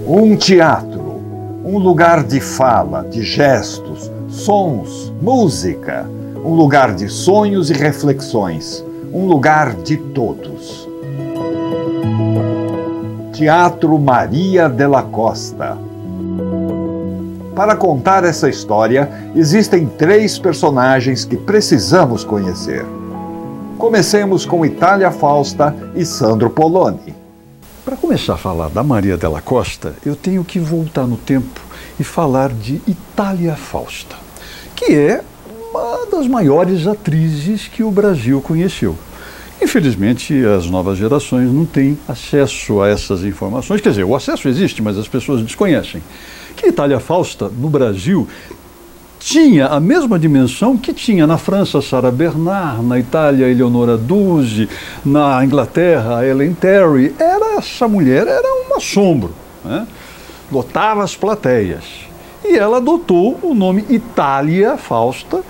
Um teatro, um lugar de fala, de gestos, sons, música, um lugar de sonhos e reflexões, um lugar de todos. Teatro Maria della Costa. Para contar essa história, existem 3 personagens que precisamos conhecer. Comecemos com Itália Fausta e Sandro Poloni. Para começar a falar da Maria della Costa, eu tenho que voltar no tempo e falar de Itália Fausta, que é uma das maiores atrizes que o Brasil conheceu. Infelizmente, as novas gerações não têm acesso a essas informações. Quer dizer, o acesso existe, mas as pessoas desconhecem. Que Itália Fausta, no Brasil, tinha a mesma dimensão que tinha na França Sarah Bernard, na Itália Eleonora Duse, na Inglaterra Ellen Terry. Essa mulher era um assombro, né? Lotava as plateias. E ela adotou o nome Itália Fausta,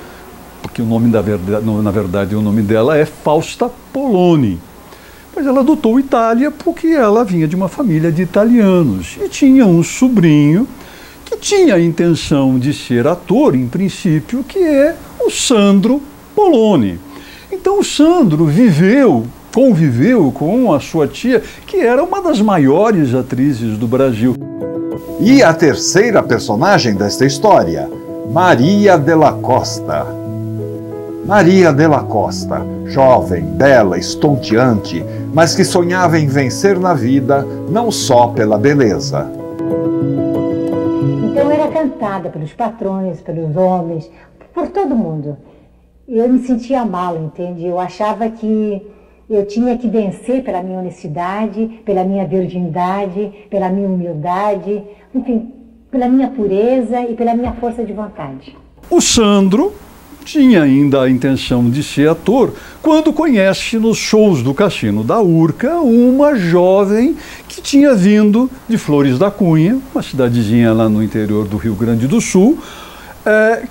porque o nome na verdade o nome dela é Fausta Poloni. Mas ela adotou Itália porque ela vinha de uma família de italianos e tinha um sobrinho que tinha a intenção de ser ator, em princípio, que é o Sandro Poloni. Então o Sandro conviveu com a sua tia, que era uma das maiores atrizes do Brasil. E a terceira personagem desta história, Maria della Costa. Maria della Costa, jovem, bela, estonteante, mas que sonhava em vencer na vida, não só pela beleza. Então eu era cantada pelos patrões, pelos homens, por todo mundo. Eu me sentia mal, entende? Eu achava que eu tinha que vencer pela minha honestidade, pela minha virgindade, pela minha humildade, enfim, pela minha pureza e pela minha força de vontade. O Sandro tinha ainda a intenção de ser ator quando conhece nos shows do Cassino da Urca uma jovem que tinha vindo de Flores da Cunha, uma cidadezinha lá no interior do Rio Grande do Sul,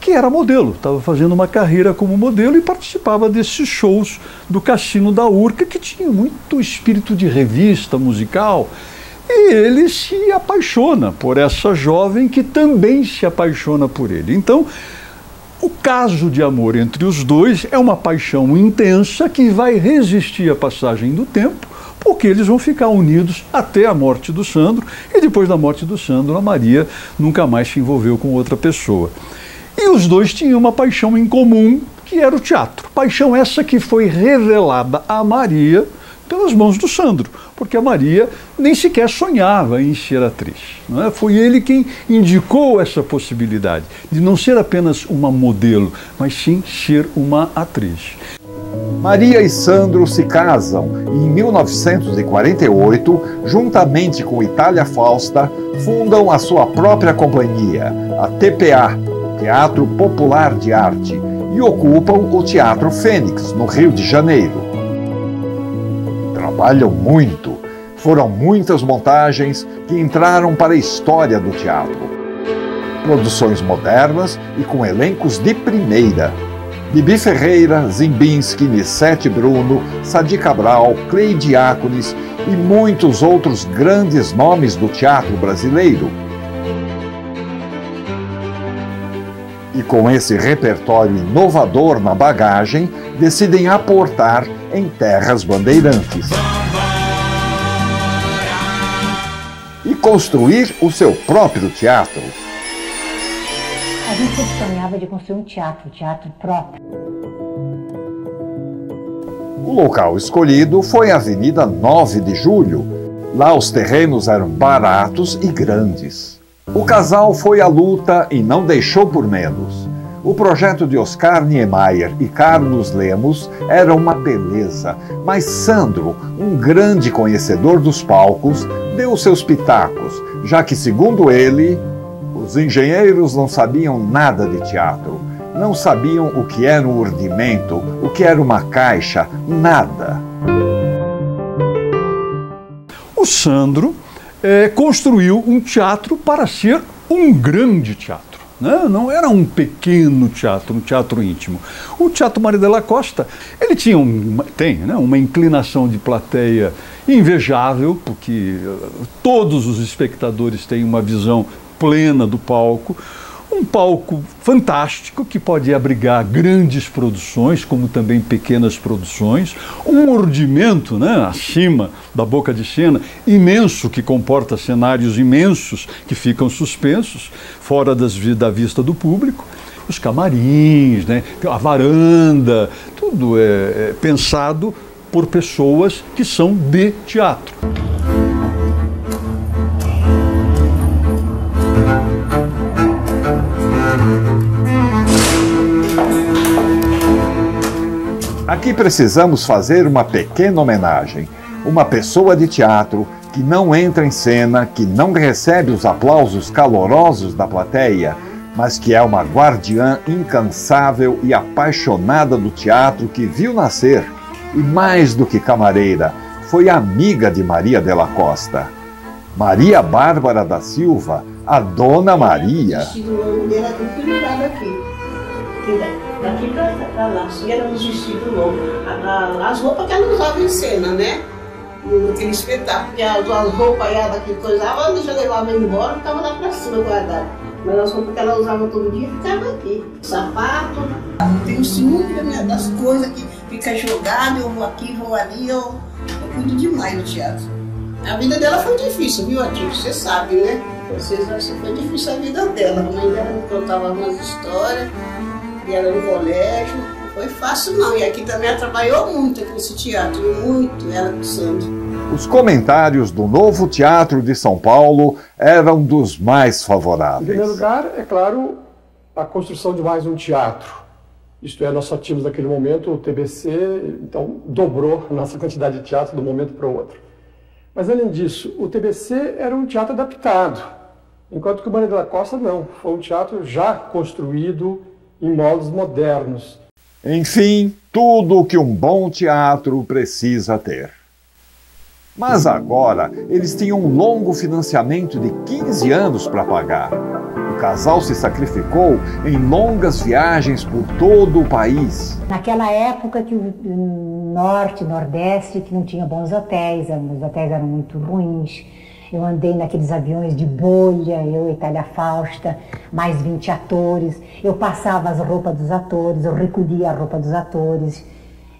que era modelo, estava fazendo uma carreira como modelo e participava desses shows do Cassino da Urca, que tinha muito espírito de revista musical. E ele se apaixona por essa jovem que também se apaixona por ele. Então, o caso de amor entre os dois é uma paixão intensa que vai resistir à passagem do tempo, porque eles vão ficar unidos até a morte do Sandro, e depois da morte do Sandro, a Maria nunca mais se envolveu com outra pessoa. E os dois tinham uma paixão em comum, que era o teatro. Paixão essa que foi revelada a Maria pelas mãos do Sandro, porque a Maria nem sequer sonhava em ser atriz, não é? Foi ele quem indicou essa possibilidade de não ser apenas uma modelo, mas sim ser uma atriz. Maria e Sandro se casam e em 1948, juntamente com Itália Fausta, fundam a sua própria companhia, a TPA, Teatro Popular de Arte, e ocupam o Teatro Fênix, no Rio de Janeiro. Trabalham muito. Foram muitas montagens que entraram para a história do teatro. Produções modernas e com elencos de primeira. Bibi Ferreira, Zimbinski, Nissete Bruno, Sadi Cabral, Clei Diáconis e muitos outros grandes nomes do teatro brasileiro. E com esse repertório inovador na bagagem, decidem aportar em terras bandeirantes e construir o seu próprio teatro. A gente sempre sonhava de construir um teatro próprio. O local escolhido foi a Avenida 9 de Julho. Lá os terrenos eram baratos e grandes. O casal foi à luta e não deixou por menos. O projeto de Oscar Niemeyer e Carlos Lemos era uma beleza, mas Sandro, um grande conhecedor dos palcos, deu seus pitacos, já que, segundo ele, os engenheiros não sabiam nada de teatro, não sabiam o que era um urdimento, o que era uma caixa, nada. O Sandro construiu um teatro para ser um grande teatro. né? Não era um pequeno teatro, um teatro íntimo. O Teatro Maria de la Costa, ele tinha tem, né, uma inclinação de plateia invejável, porque todos os espectadores têm uma visão plena do palco. Um palco fantástico que pode abrigar grandes produções, como também pequenas produções. Um urdimento, né, acima da boca de cena, imenso, que comporta cenários imensos que ficam suspensos, fora da vista do público. Os camarins, né, a varanda, tudo é pensado por pessoas que são de teatro. Aqui precisamos fazer uma pequena homenagem. Uma pessoa de teatro que não entra em cena, que não recebe os aplausos calorosos da plateia, mas que é uma guardiã incansável e apaixonada do teatro que viu nascer, e mais do que camareira, foi amiga de Maria de la Costa. Maria Bárbara da Silva, a Dona Maria. O vestido longo dele era pendurado aqui. Daqui pra lá, assim, era uns vestidos longos. As roupas que ela usava em cena, né? Naquele espetáculo, porque as roupas que coisava, ela já levava embora e ficava lá pra cima guardada. Mas as roupas que ela usava todo dia ficavam aqui. Sapato, eu tenho ciúme das coisas que fica jogado, eu vou aqui, vou ali, eu cuido demais do teatro. A vida dela foi difícil, viu, Atílio? Você sabe, né? Vocês acham que foi difícil a vida dela. A mãe dela contava algumas histórias. E ela no colégio, não foi fácil não. E aqui também ela trabalhou muito aqui nesse teatro, muito, ela com o Sandro. Os comentários do Novo Teatro de São Paulo eram dos mais favoráveis. Em primeiro lugar, é claro, a construção de mais um teatro. Isto é, nós só tínhamos naquele momento o TBC, então dobrou a nossa quantidade de teatro de um momento para o outro. Mas além disso, o TBC era um teatro adaptado, enquanto que o Maria de la Costa não, foi um teatro já construído em moldes modernos. Enfim, tudo o que um bom teatro precisa ter. Mas agora, eles tinham um longo financiamento de 15 anos para pagar. O casal se sacrificou em longas viagens por todo o país. Naquela época que o norte, nordeste, que não tinha bons hotéis, os hotéis eram muito ruins. Eu andei naqueles aviões de bolha, eu, Itália Fausta, mais 20 atores. Eu passava as roupas dos atores, eu recolhia a roupa dos atores,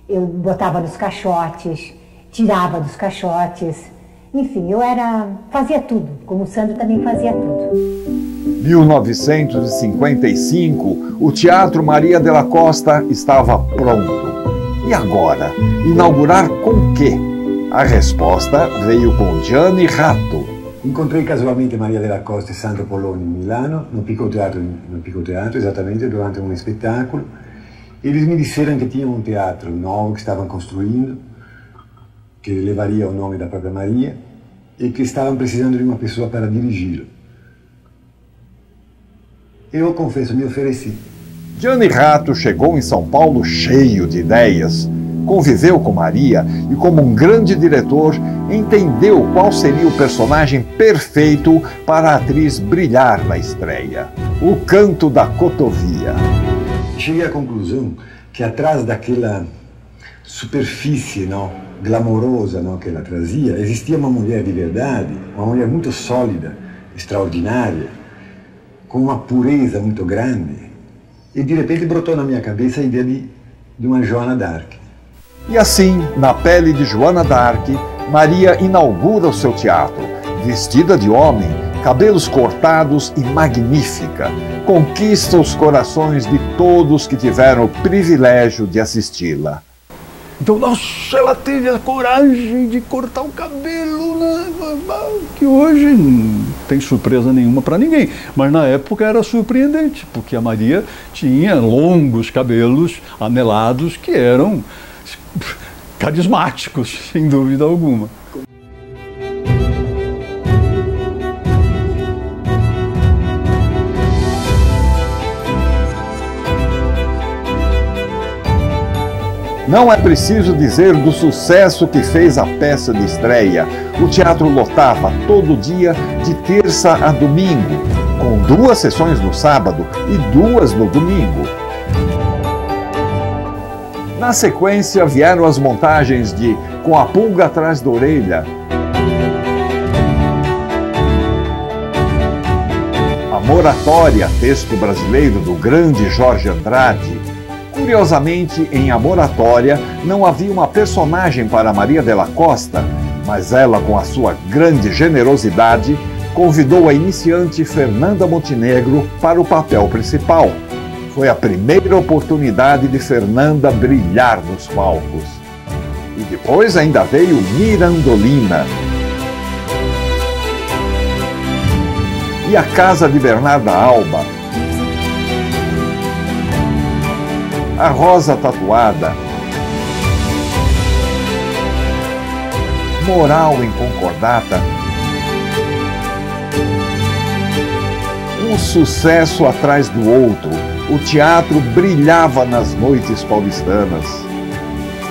eu botava nos caixotes, tirava dos caixotes. Enfim, fazia tudo, como o Sandro também fazia tudo. 1955, o Teatro Maria de la Costa estava pronto. E agora? Inaugurar com o quê? A resposta veio com Gianni Ratto. Incontrei casualmente Maria de la Costa e Sandro Polloni in Milano, no Piccolo Teatro, esattamente durante um espetáculo. Eles me disseram que tinham um teatro novo que estavam construindo, que levaria o nome da própria Maria, e que estavam precisando de uma pessoa para dirigi-lo. Eu, confesso, me ofereci. Gianni Ratto chegou em São Paulo cheio de ideias. Conviveu com Maria e, como um grande diretor, entendeu qual seria o personagem perfeito para a atriz brilhar na estreia. O Canto da Cotovia. Cheguei à conclusão que atrás daquela superfície, não, glamourosa, não, que ela trazia, existia uma mulher de verdade, uma mulher muito sólida, extraordinária, com uma pureza muito grande. E de repente brotou na minha cabeça a ideia de uma Joana d'Arc. E assim, na pele de Joana d'Arc, Maria inaugura o seu teatro, vestida de homem, cabelos cortados e magnífica. Conquista os corações de todos que tiveram o privilégio de assisti-la. Então, nossa, ela teve a coragem de cortar o cabelo, né? Que hoje não tem surpresa nenhuma para ninguém. Mas na época era surpreendente, porque a Maria tinha longos cabelos anelados que eram carismáticos, sem dúvida alguma. Não é preciso dizer do sucesso que fez a peça de estreia. O teatro lotava todo dia, de terça a domingo. com 2 sessões no sábado e 2 no domingo. Na sequência vieram as montagens de Com a Pulga Atrás da Orelha, A Moratória, texto brasileiro do grande Jorge Andrade. Curiosamente, em A Moratória não havia uma personagem para Maria della Costa, mas ela, com a sua grande generosidade, convidou a iniciante Fernanda Montenegro para o papel principal. Foi a primeira oportunidade de Fernanda brilhar nos palcos. E depois ainda veio Mirandolina. E A Casa de Bernarda Alba, A Rosa Tatuada, Moral em Concordata, um sucesso atrás do outro. O teatro brilhava nas noites paulistanas.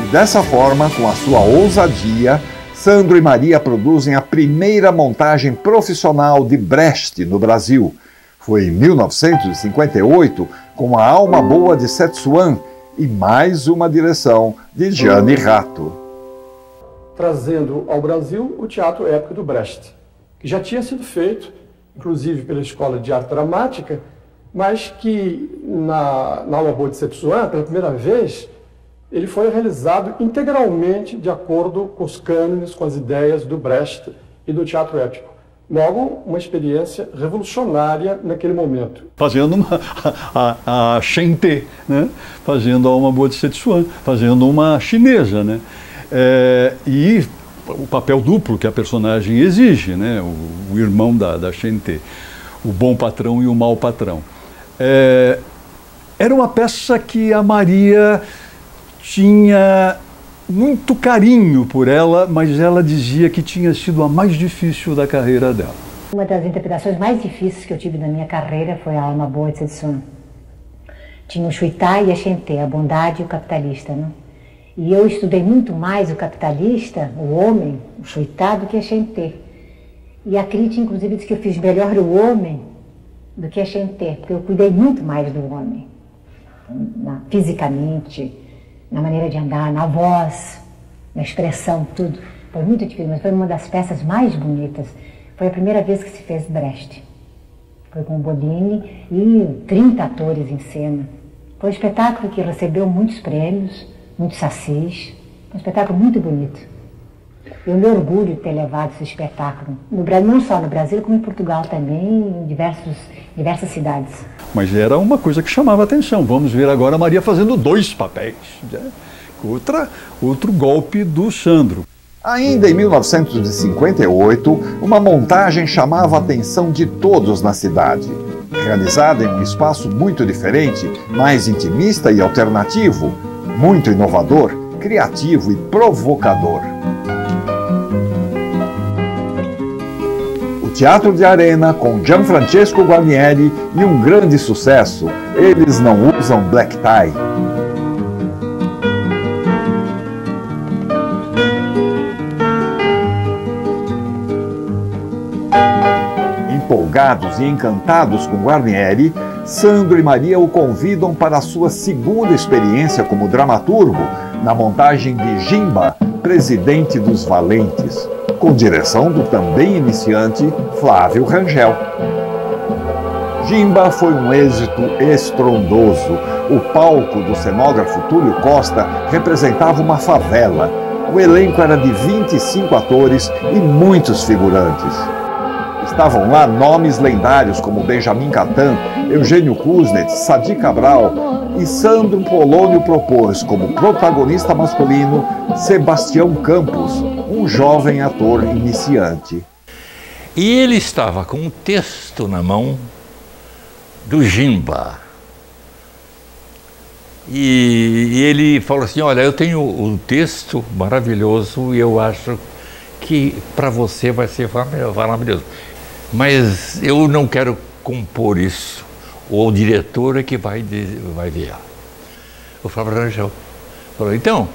E dessa forma, com a sua ousadia, Sandro e Maria produzem a primeira montagem profissional de Brecht no Brasil. Foi em 1958, com A Alma Boa de Setsuan e mais uma direção de Gianni Ratto. Trazendo ao Brasil o teatro épico do Brecht, que já tinha sido feito, inclusive pela Escola de Arte Dramática, mas que na Alma Boa de Setsuan, pela primeira vez, ele foi realizado integralmente de acordo com os cânones, com as ideias do Brecht e do teatro épico. Logo, uma experiência revolucionária naquele momento. Fazendo a Shen-te, né? Fazendo a Alma Boa de Setsuan, fazendo uma chinesa, né? E o papel duplo que a personagem exige, né? O irmão da Shen-te, o bom patrão e o mau patrão. Era uma peça que a Maria tinha muito carinho por ela, mas ela dizia que tinha sido a mais difícil da carreira dela. Uma das interpretações mais difíceis que eu tive na minha carreira foi A Alma Boa de Setsuan. Tinha o Shuitai e a Shen-te, a bondade e o capitalista, né? E eu estudei muito mais o capitalista, o homem, o Shuitai, do que a Shen-te. E a crítica, inclusive, disse que eu fiz melhor o homem do que a Shen-te, porque eu cuidei muito mais do homem, fisicamente, na maneira de andar, na voz, na expressão, tudo. Foi muito difícil, mas foi uma das peças mais bonitas. Foi a primeira vez que se fez Brecht. Foi com o Bodini e 30 atores em cena. Foi um espetáculo que recebeu muitos prêmios, muitos sacis. Foi um espetáculo muito bonito. Eu me orgulho de ter levado esse espetáculo, no Brasil, não só no Brasil, como em Portugal também, em diversas cidades. Mas era uma coisa que chamava a atenção. Vamos ver agora a Maria fazendo 2 papéis. Outro golpe do Sandro. Ainda em 1958, uma montagem chamava a atenção de todos na cidade. Realizada em um espaço muito diferente, mais intimista e alternativo, muito inovador, criativo e provocador. Teatro de Arena, com Gianfrancesco Guarnieri e um grande sucesso, Eles Não Usam Black Tie. Empolgados e encantados com Guarnieri, Sandro e Maria o convidam para a sua segunda experiência como dramaturgo na montagem de Jimba, Presidente dos Valentes, com direção do também iniciante Flávio Rangel. Jimba foi um êxito estrondoso. O palco do cenógrafo Túlio Costa representava uma favela. O elenco era de 25 atores e muitos figurantes. Estavam lá nomes lendários como Benjamin Catan, Eugênio Kuznets, Sadi Cabral, e Sandro Polonio propôs como protagonista masculino Sebastião Campos, um jovem ator iniciante. E ele estava com um texto na mão do Jimba. E ele falou assim, olha, eu tenho um texto maravilhoso e eu acho que para você vai ser maravilhoso. Mas eu não quero compor isso. O diretor é que vai ver. O Flávio Rangel falou, então,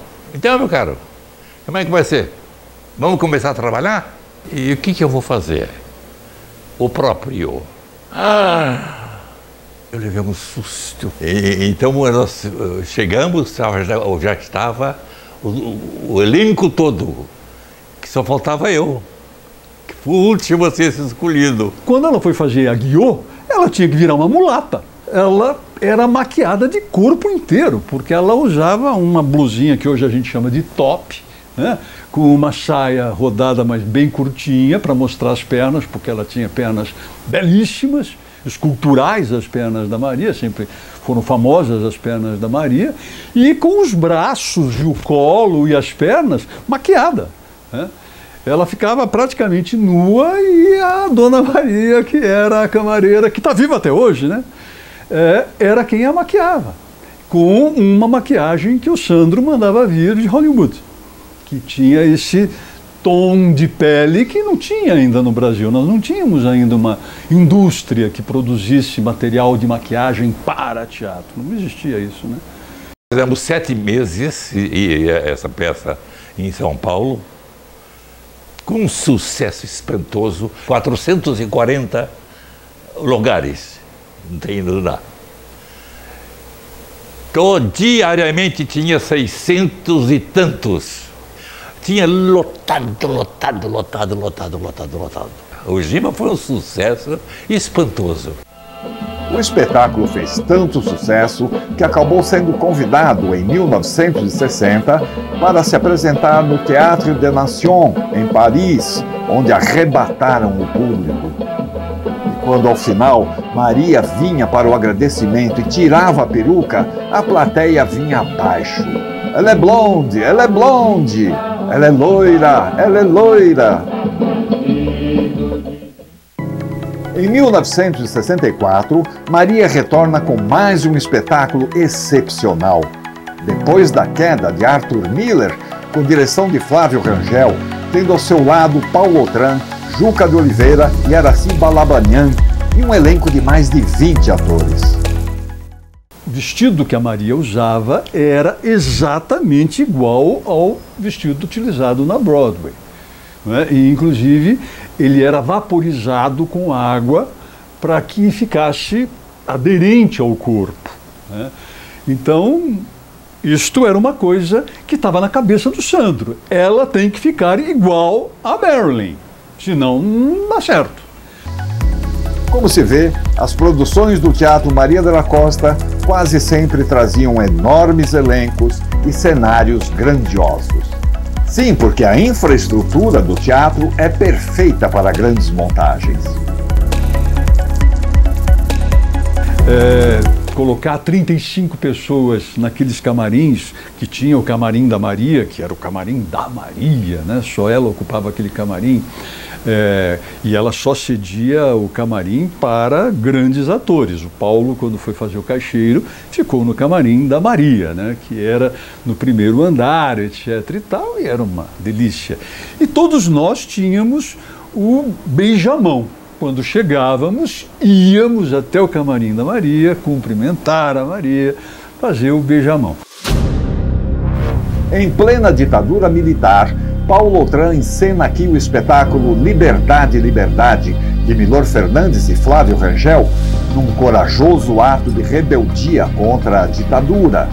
meu caro, como é que vai ser? Vamos começar a trabalhar? E o que eu vou fazer? O próprio Eu levei um susto. Então nós chegamos, já estava o elenco todo, que só faltava eu, que fui o último a ser escolhido. Quando ela foi fazer a guiô, ela tinha que virar uma mulata. Ela era maquiada de corpo inteiro, porque ela usava uma blusinha que hoje a gente chama de top, né? Com uma saia rodada, mas bem curtinha, para mostrar as pernas, porque ela tinha pernas belíssimas, esculturais as pernas da Maria, sempre foram famosas as pernas da Maria, e com os braços e o colo e as pernas maquiada, né? Ela ficava praticamente nua e a Dona Maria, que era a camareira, que está viva até hoje, né? Era quem a maquiava, com uma maquiagem que o Sandro mandava vir de Hollywood, que tinha esse tom de pele que não tinha ainda no Brasil. Nós não tínhamos ainda uma indústria que produzisse material de maquiagem para teatro. Não existia isso, né? Fizemos 7 meses e essa peça em São Paulo, com um sucesso espantoso, 440 lugares, não tem ido lá. Diariamente tinha 600 e tantos. Tinha lotado. O Giba foi um sucesso espantoso. O espetáculo fez tanto sucesso que acabou sendo convidado em 1960 para se apresentar no Théâtre des Nations, em Paris, onde arrebataram o público. E quando ao final Maria vinha para o agradecimento e tirava a peruca, a plateia vinha abaixo. Ela é blonde, ela é blonde, ela é loira, ela é loira. Em 1964, Maria retorna com mais um espetáculo excepcional. Depois da queda de Arthur Miller, com direção de Flávio Rangel, tendo ao seu lado Paulo Autran, Juca de Oliveira e Aracy Balabanian, e um elenco de mais de 20 atores. O vestido que a Maria usava era exatamente igual ao vestido utilizado na Broadway, né? E, inclusive, ele era vaporizado com água para que ficasse aderente ao corpo, né? Então, isto era uma coisa que estava na cabeça do Sandro. Ela tem que ficar igual a Marilyn, senão não dá certo. Como se vê, as produções do Teatro Maria de la Costa quase sempre traziam enormes elencos e cenários grandiosos. Sim, porque a infraestrutura do teatro é perfeita para grandes montagens. Colocar 35 pessoas naqueles camarins, que tinha o camarim da Maria, que era o camarim da Maria, né? Só ela ocupava aquele camarim, e ela só cedia o camarim para grandes atores. O Paulo, quando foi fazer o Caixeiro, ficou no camarim da Maria, né? Que era no primeiro andar, etc. e tal, e era uma delícia. E todos nós tínhamos o beijamão. Quando chegávamos, íamos até o camarim da Maria, cumprimentar a Maria, fazer o beijamão. Em plena ditadura militar, Paulo Autran encena aqui o espetáculo Liberdade, Liberdade, de Milor Fernandes e Flávio Rangel, num corajoso ato de rebeldia contra a ditadura.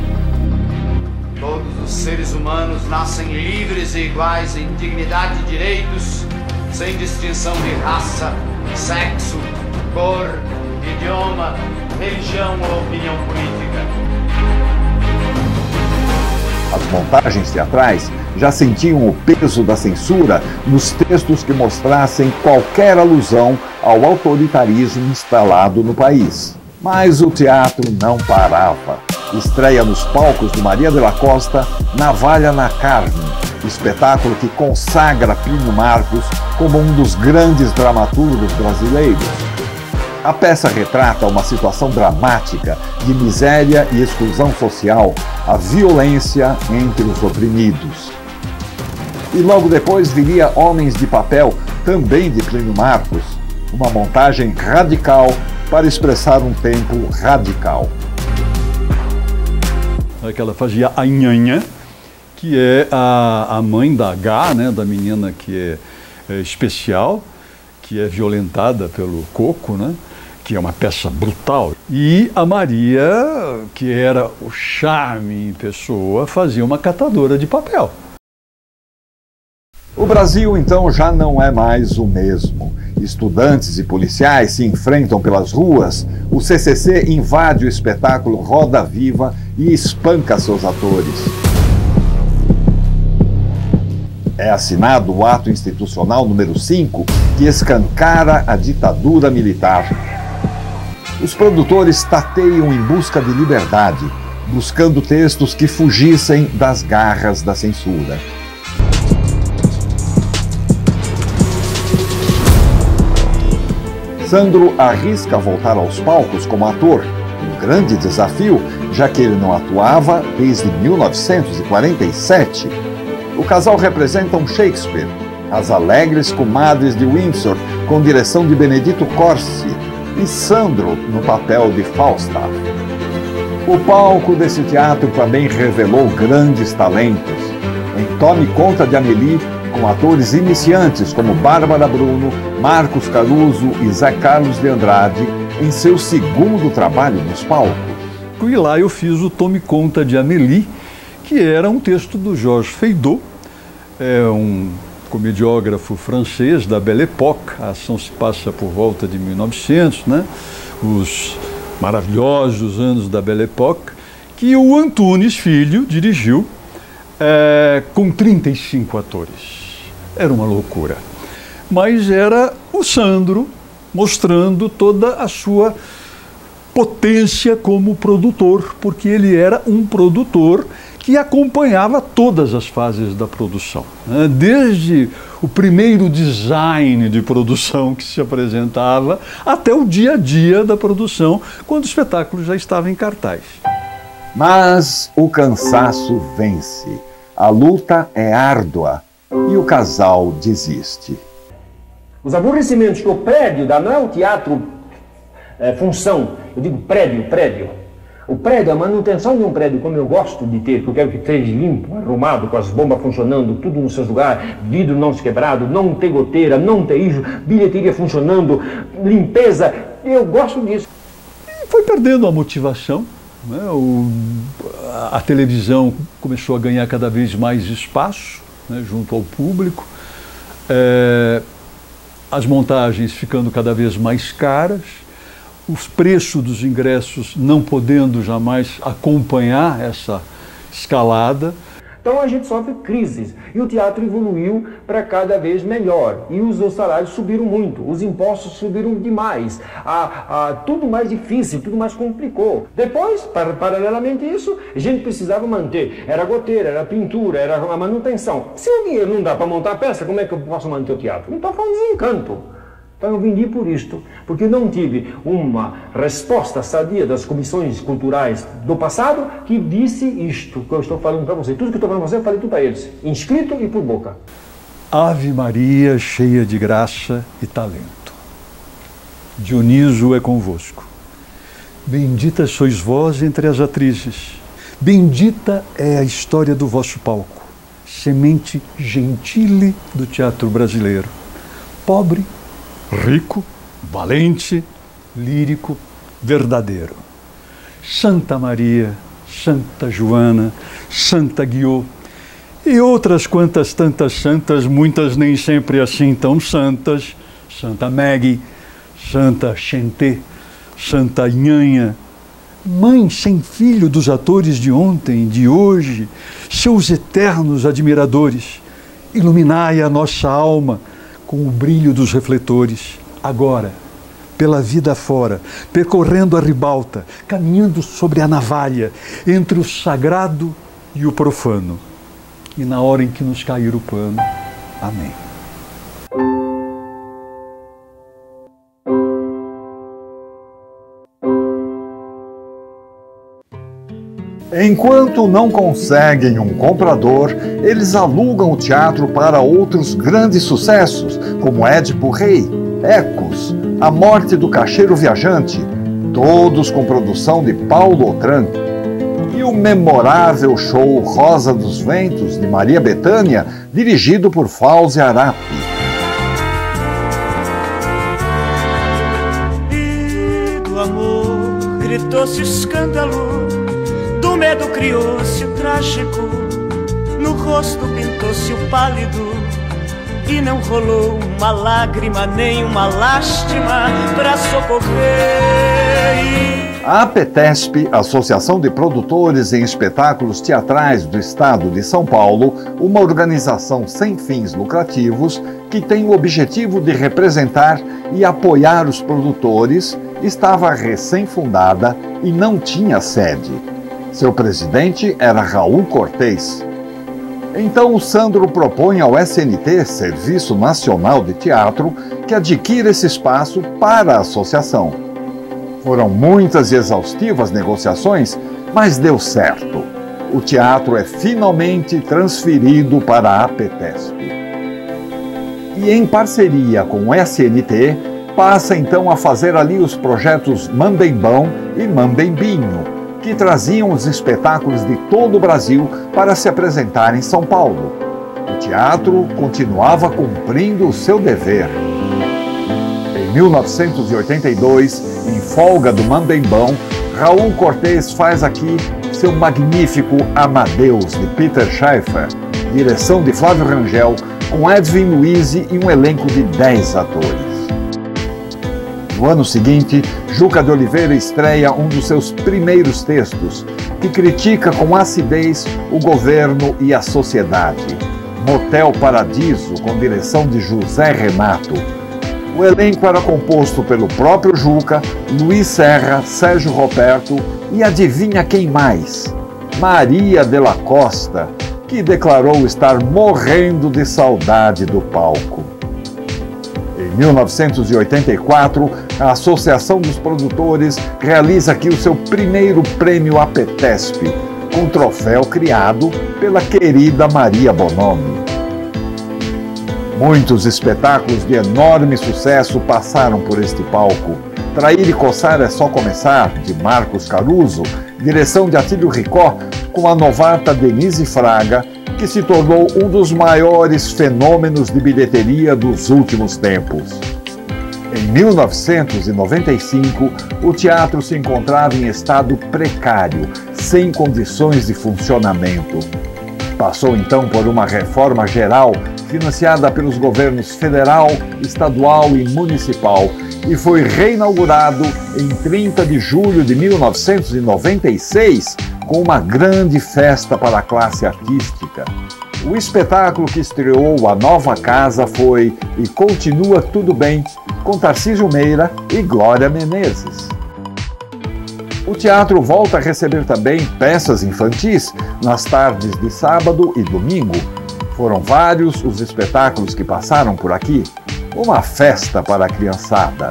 Todos os seres humanos nascem livres e iguais em dignidade e direitos, sem distinção de raça, sexo, cor, idioma, religião ou opinião política. As montagens teatrais já sentiam o peso da censura nos textos que mostrassem qualquer alusão ao autoritarismo instalado no país. Mas o teatro não parava. Estreia nos palcos do Maria de la Costa Navalha na Carne, espetáculo que consagra Plínio Marcos como um dos grandes dramaturgos brasileiros. A peça retrata uma situação dramática de miséria e exclusão social, a violência entre os oprimidos. E logo depois viria Homens de Papel, também de Plínio Marcos, uma montagem radical para expressar um tempo radical. Que ela fazia a Nhanha, que é a mãe da H, né, da menina que é especial, que é violentada pelo Coco, né, que é uma peça brutal, e a Maria, que era o charme em pessoa, fazia uma catadora de papel. O Brasil, então, já não é mais o mesmo. Estudantes e policiais se enfrentam pelas ruas, o CCC invade o espetáculo Roda Viva e espanca seus atores. É assinado o Ato Institucional número 5, que escancara a ditadura militar. Os produtores tateiam em busca de liberdade, buscando textos que fugissem das garras da censura. Sandro arrisca voltar aos palcos como ator, um grande desafio, já que ele não atuava desde 1947. O casal representa um Shakespeare, As Alegres Comadres de Windsor, com direção de Benedito Corsi, e Sandro no papel de Falstaff. O palco desse teatro também revelou grandes talentos. Em Tome Conta de Amélie, com atores iniciantes como Bárbara Bruno, Marcos Caruso e Zé Carlos de Andrade, em seu segundo trabalho nos palcos. E lá eu fiz o Tome Conta de Amélie, que era um texto do Georges Feydeau, um comediógrafo francês da Belle Époque. A ação se passa por volta de 1900, né? Os maravilhosos anos da Belle Époque, que o Antunes Filho dirigiu com 35 atores. Era uma loucura. Mas era o Sandro mostrando toda a sua potência como produtor, porque ele era um produtor que acompanhava todas as fases da produção, né? Desde o primeiro design de produção que se apresentava até o dia a dia da produção, quando o espetáculo já estava em cartaz. Mas o cansaço vence. A luta é árdua e o casal desiste. Os aborrecimentos que o prédio dá, não é o teatro função, eu digo prédio. O prédio, a manutenção de um prédio como eu gosto de ter, que eu quero que esteja limpo, arrumado, com as bombas funcionando, tudo nos seus lugares, vidro não se quebrado, não ter goteira, não ter lixo, bilheteria funcionando, limpeza, eu gosto disso. E foi perdendo a motivação, né? A televisão começou a ganhar cada vez mais espaço, né, junto ao público, as montagens ficando cada vez mais caras, os preços dos ingressos não podendo jamais acompanhar essa escalada. Então a gente sofre crises e o teatro evoluiu para cada vez melhor e os salários subiram muito, os impostos subiram demais, tudo mais difícil, tudo mais complicou. Depois, paralelamente a isso, a gente precisava manter, era goteira, era pintura, era a manutenção. Se o dinheiro não dá para montar a peça, como é que eu posso manter o teatro? Então foi um desencanto. Então eu vendi por isto, porque não tive uma resposta sadia das comissões culturais do passado que disse isto que eu estou falando para você. Tudo que eu estou falando para você, eu falei tudo para eles, inscrito e por boca. Ave Maria, cheia de graça e talento. Dioniso é convosco. Bendita sois vós entre as atrizes. Bendita é a história do vosso palco. Semente gentile do teatro brasileiro. Pobre, rico, valente, lírico, verdadeiro. Santa Maria, Santa Joana, Santa Guiô e outras quantas tantas santas, muitas nem sempre assim tão santas, Santa Maggie, Santa Xentê, Santa Nhanha, mãe sem filho dos atores de ontem, de hoje, seus eternos admiradores, iluminai a nossa alma com o brilho dos refletores, agora, pela vida fora, percorrendo a ribalta, caminhando sobre a navalha, entre o sagrado e o profano. E na hora em que nos cair o pano, amém. Enquanto não conseguem um comprador, eles alugam o teatro para outros grandes sucessos, como Édipo Rei, Ecos, A Morte do Caixeiro Viajante, todos com produção de Paulo Otranto. E o memorável show Rosa dos Ventos, de Maria Bethânia, dirigido por Fauzi Arapi. trouxe escândalo, do medo criou-se o trágico, no rosto pintou-se o pálido, e não rolou uma lágrima nem uma lástima para socorrer. A APTESP, Associação de Produtores em Espetáculos Teatrais do Estado de São Paulo, uma organização sem fins lucrativos que tem o objetivo de representar e apoiar os produtores, estava recém-fundada e não tinha sede. Seu presidente era Raul Cortez. Então o Sandro propõe ao SNT, Serviço Nacional de Teatro, que adquira esse espaço para a associação. Foram muitas e exaustivas negociações, mas deu certo. O teatro é finalmente transferido para a APTESP. E em parceria com o SNT, passa então a fazer ali os projetos Mambembão e Mambembinho, que traziam os espetáculos de todo o Brasil para se apresentar em São Paulo. O teatro continuava cumprindo o seu dever. Em 1982, em folga do Mambembão, Raul Cortez faz aqui seu magnífico Amadeus, de Peter Schaeffer, direção de Flávio Rangel, com Edwin Luiz e um elenco de 10 atores. No ano seguinte, Juca de Oliveira estreia um dos seus primeiros textos, que critica com acidez o governo e a sociedade. Motel Paradiso, com direção de José Renato. O elenco era composto pelo próprio Juca, Luiz Serra, Sérgio Roberto e adivinha quem mais? Maria de la Costa, que declarou estar morrendo de saudade do palco. Em 1984, a Associação dos Produtores realiza aqui o seu primeiro prêmio APTESP, com troféu criado pela querida Maria Bonomi. Muitos espetáculos de enorme sucesso passaram por este palco. Trair e Coçar é Só Começar, de Marcos Caruso, direção de Atílio Ricó, com a novata Denise Fraga, que se tornou um dos maiores fenômenos de bilheteria dos últimos tempos. Em 1995, o teatro se encontrava em estado precário, sem condições de funcionamento. Passou então por uma reforma geral financiada pelos governos federal, estadual e municipal e foi reinaugurado em 30 de julho de 1996 com uma grande festa para a classe artística. O espetáculo que estreou a nova casa foi E Continua Tudo Bem, com Tarcísio Meira e Glória Menezes. O teatro volta a receber também peças infantis nas tardes de sábado e domingo. Foram vários os espetáculos que passaram por aqui. Uma festa para a criançada.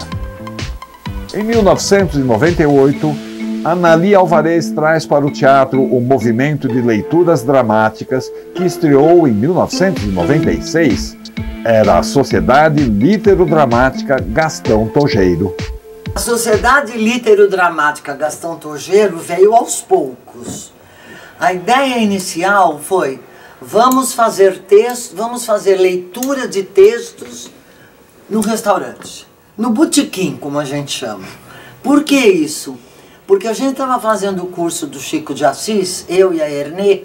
Em 1998, Anali Alvarez traz para o teatro o movimento de leituras dramáticas que estreou em 1996. Era a Sociedade Literodramática Gastão Tojeiro. A Sociedade Literodramática Gastão Tojeiro veio aos poucos. A ideia inicial foi: vamos fazer leitura de textos no restaurante, no botequim, como a gente chama. Por que isso? Porque a gente estava fazendo o curso do Chico de Assis, eu e a Ernê,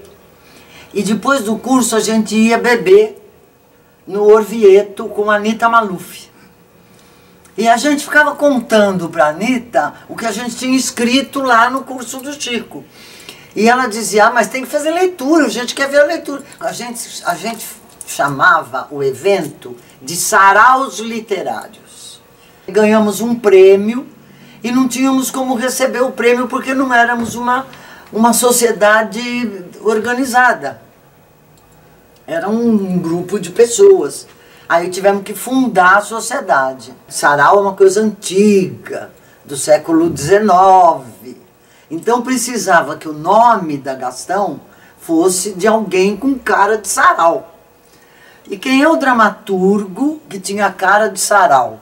e depois do curso a gente ia beber no Orvieto com a Anita Maluf. E a gente ficava contando para a Anita o que a gente tinha escrito lá no curso do Chico. E ela dizia: mas tem que fazer leitura, a gente quer ver a leitura. A gente chamava o evento de Saraus Literários. Ganhamos um prêmio e não tínhamos como receber o prêmio porque não éramos uma sociedade organizada. Era um grupo de pessoas. Aí tivemos que fundar a sociedade. Sarau é uma coisa antiga, do século XIX. Então precisava que o nome da Gastão fosse de alguém com cara de sarau. E quem é o dramaturgo que tinha cara de sarau?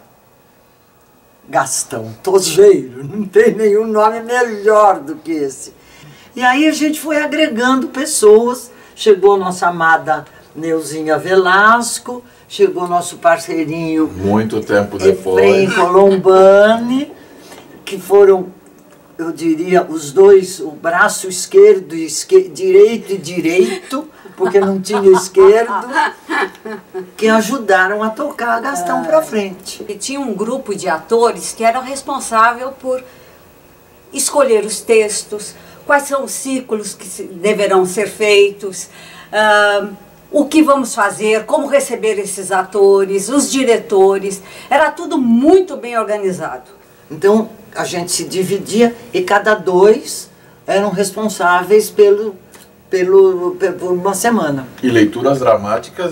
Gastão Tojeiro. Não tem nenhum nome melhor do que esse. E aí a gente foi agregando pessoas. Chegou nossa amada Neuzinha Velasco, chegou nosso parceirinho muito tempo depois, Efrem Colombani, que foram eu diria, os dois, o braço esquerdo e direito e direito, porque não tinha esquerdo, que ajudaram a tocar a Gastão para frente. E tinha um grupo de atores que eram responsável por escolher os textos, quais são os ciclos que deverão ser feitos, o que vamos fazer, como receber esses atores, os diretores. Era tudo muito bem organizado. Então, a gente se dividia e cada dois eram responsáveis por uma semana. E leituras dramáticas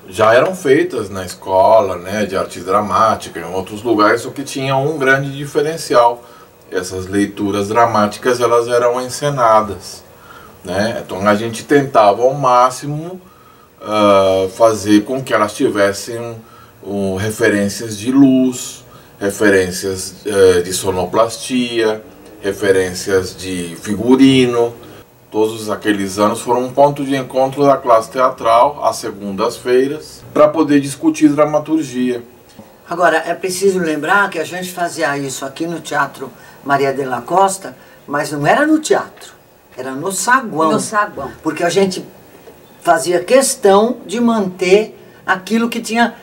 já eram feitas na escola, né, de arte dramática, em outros lugares, só que tinha um grande diferencial. Essas leituras dramáticas, elas eram encenadas, né? Então a gente tentava ao máximo fazer com que elas tivessem referências de luz, referências de sonoplastia, referências de figurino. Todos aqueles anos foram um ponto de encontro da classe teatral, às segundas-feiras, para poder discutir dramaturgia. Agora, é preciso lembrar que a gente fazia isso aqui no Teatro Maria de la Costa, mas não era no teatro, era no saguão. No saguão. Porque a gente fazia questão de manter aquilo que tinha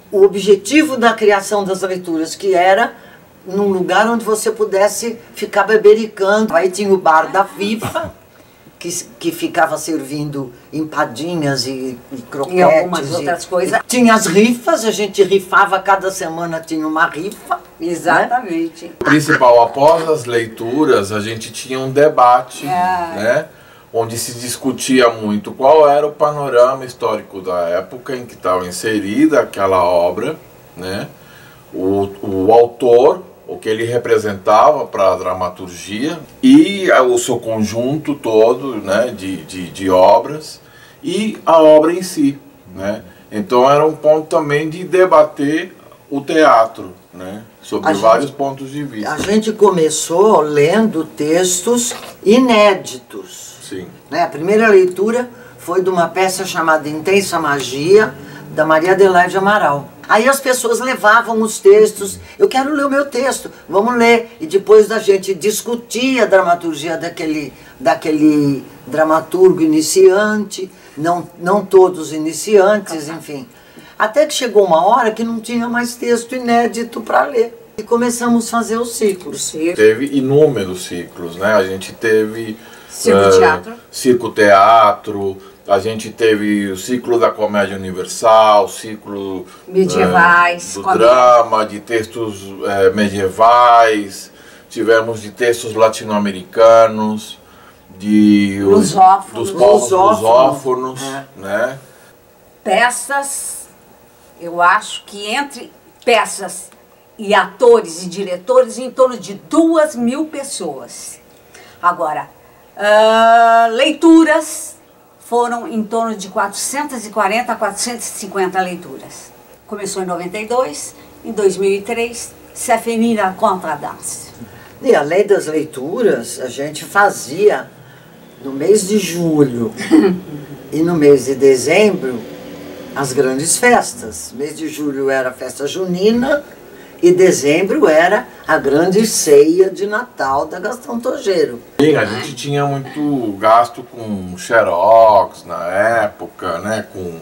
o objetivo da criação das leituras, que era num lugar onde você pudesse ficar bebericando. Aí tinha o bar da FIFA, que ficava servindo empadinhas e croquetes. E algumas outras coisas. Tinha as rifas, a gente rifava, cada semana tinha uma rifa. Exatamente. Né? Principal, após as leituras, a gente tinha um debate, né, onde se discutia muito qual era o panorama histórico da época em que estava inserida aquela obra, né, o autor, o que ele representava para a dramaturgia e o seu conjunto todo, né, de obras e a obra em si, né. Então era um ponto também de debater o teatro, né, sobre vários pontos de vista. A gente começou lendo textos inéditos. Sim. Né? A primeira leitura foi de uma peça chamada Intensa Magia, da Maria Adelaide Amaral. Aí as pessoas levavam os textos, eu quero ler o meu texto, vamos ler. E depois da gente discutir a dramaturgia daquele dramaturgo iniciante, não todos iniciantes, enfim. Até que chegou uma hora que não tinha mais texto inédito para ler. E começamos a fazer os ciclos. Teve inúmeros ciclos, né? A gente teve circo-teatro, a gente teve o ciclo da comédia universal, o ciclo medievais, do drama, de textos medievais, tivemos de textos latino-americanos, dos povos lusófonos, né? Peças, eu acho que entre peças e atores e diretores, em torno de 2.000 pessoas. Agora, leituras foram em torno de 440 a 450 leituras. Começou em 92, em 2003, se finit la contradanse. E além das leituras, a gente fazia no mês de julho e no mês de dezembro as grandes festas. Mês de julho era a festa junina e dezembro era a grande ceia de Natal da Gastão Tojeiro. Sim, a gente tinha muito gasto com xerox na época, né, com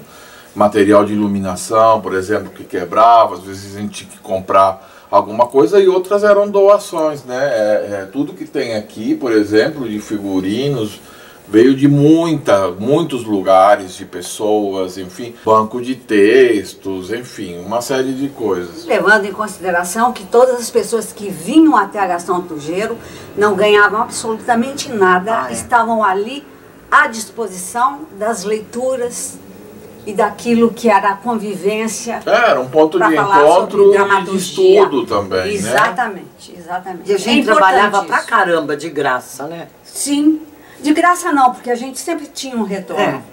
material de iluminação, por exemplo, que quebrava, às vezes a gente tinha que comprar alguma coisa e outras eram doações, né? Tudo que tem aqui, por exemplo, de figurinos, veio de muitos lugares, de pessoas, enfim, banco de textos, enfim, uma série de coisas. Levando em consideração que todas as pessoas que vinham até a Gastão Tojeiro não ganhavam absolutamente nada, estavam ali à disposição das leituras e daquilo que era a convivência. Era um ponto de encontro e de estudo também, exatamente, né? Exatamente. E a gente trabalhava pra caramba de graça, né? Sim. De graça não, porque a gente sempre tinha um retorno.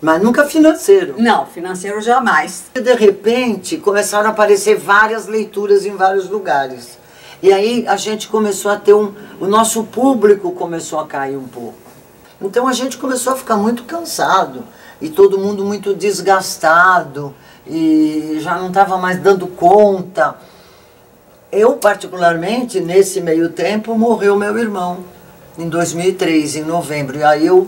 Mas nunca financeiro. Não, financeiro jamais. E de repente começaram a aparecer várias leituras em vários lugares. E aí a gente começou a ter o nosso público começou a cair um pouco. Então a gente começou a ficar muito cansado. E todo mundo muito desgastado. E já não estava mais dando conta. Eu, particularmente, nesse meio tempo, morreu meu irmão, em 2003, em novembro. E aí eu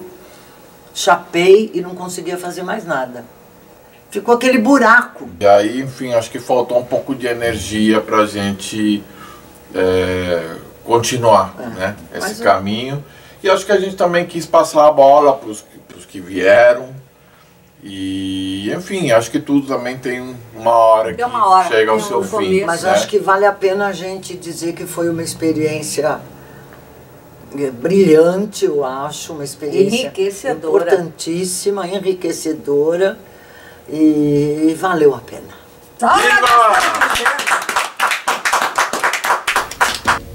chapei e não conseguia fazer mais nada. Ficou aquele buraco. E aí, enfim, acho que faltou um pouco de energia pra gente continuar, né, esse caminho. E acho que a gente também quis passar a bola pros que vieram. E, enfim, acho que tudo também tem uma hora que chega ao seu fim. Mas acho que vale a pena a gente dizer que foi uma experiência brilhante, eu acho, uma experiência importantíssima, enriquecedora, e valeu a pena.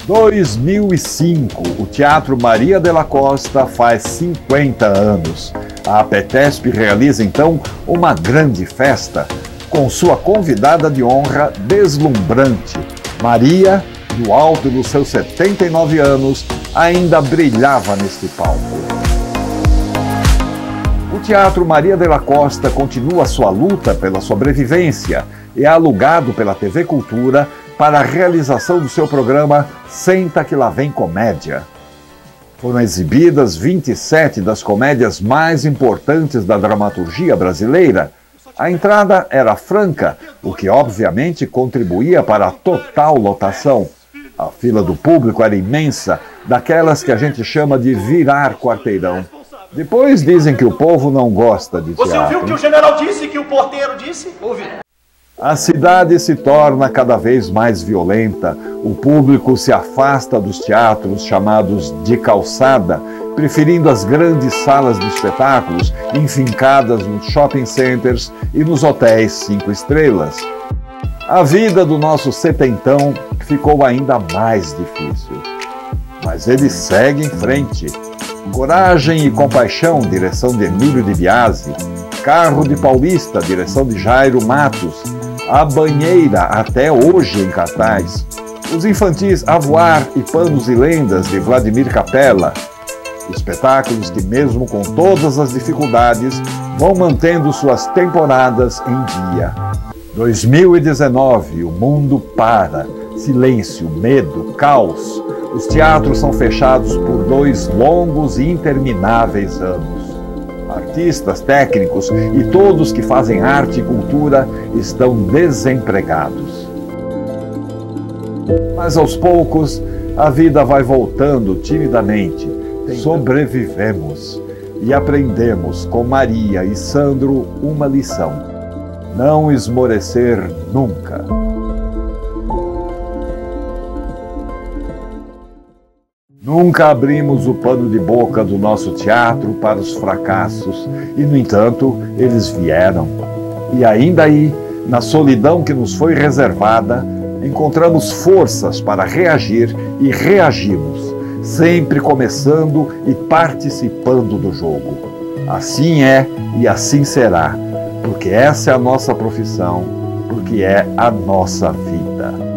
2005, o Teatro Maria de la Costa faz 50 anos. A APETESP realiza então uma grande festa com sua convidada de honra deslumbrante. Maria, no alto dos seus 79 anos, ainda brilhava neste palco. O Teatro Maria de la Costa continua sua luta pela sobrevivência e é alugado pela TV Cultura para a realização do seu programa Senta que lá vem comédia. Foram exibidas 27 das comédias mais importantes da dramaturgia brasileira. A entrada era franca, o que obviamente contribuía para a total lotação. A fila do público era imensa, daquelas que a gente chama de virar quarteirão. Depois dizem que o povo não gosta de teatro. Você ouviu o que o general disse, que o porteiro disse? Ouvi. A cidade se torna cada vez mais violenta, o público se afasta dos teatros chamados de calçada, preferindo as grandes salas de espetáculos enfincadas nos shopping centers e nos hotéis 5 estrelas. A vida do nosso setentão ficou ainda mais difícil. Mas ele segue em frente. Coragem e Compaixão, direção de Emílio de Biasi. Carro de Paulista, direção de Jairo Matos. A Banheira, até hoje em cartaz. Os infantis A Voar e Panos e Lendas, de Vladimir Capella. Espetáculos que, mesmo com todas as dificuldades, vão mantendo suas temporadas em dia. 2019, o mundo para. Silêncio, medo, caos. Os teatros são fechados por 2 longos e intermináveis anos. Artistas, técnicos e todos que fazem arte e cultura estão desempregados. Mas aos poucos, a vida vai voltando timidamente. Sobrevivemos e aprendemos com Maria e Sandro uma lição: não esmorecer nunca. Nunca abrimos o pano de boca do nosso teatro para os fracassos e, no entanto, eles vieram. E ainda aí, na solidão que nos foi reservada, encontramos forças para reagir e reagimos, sempre começando e participando do jogo. Assim é e assim será, porque essa é a nossa profissão, porque é a nossa vida.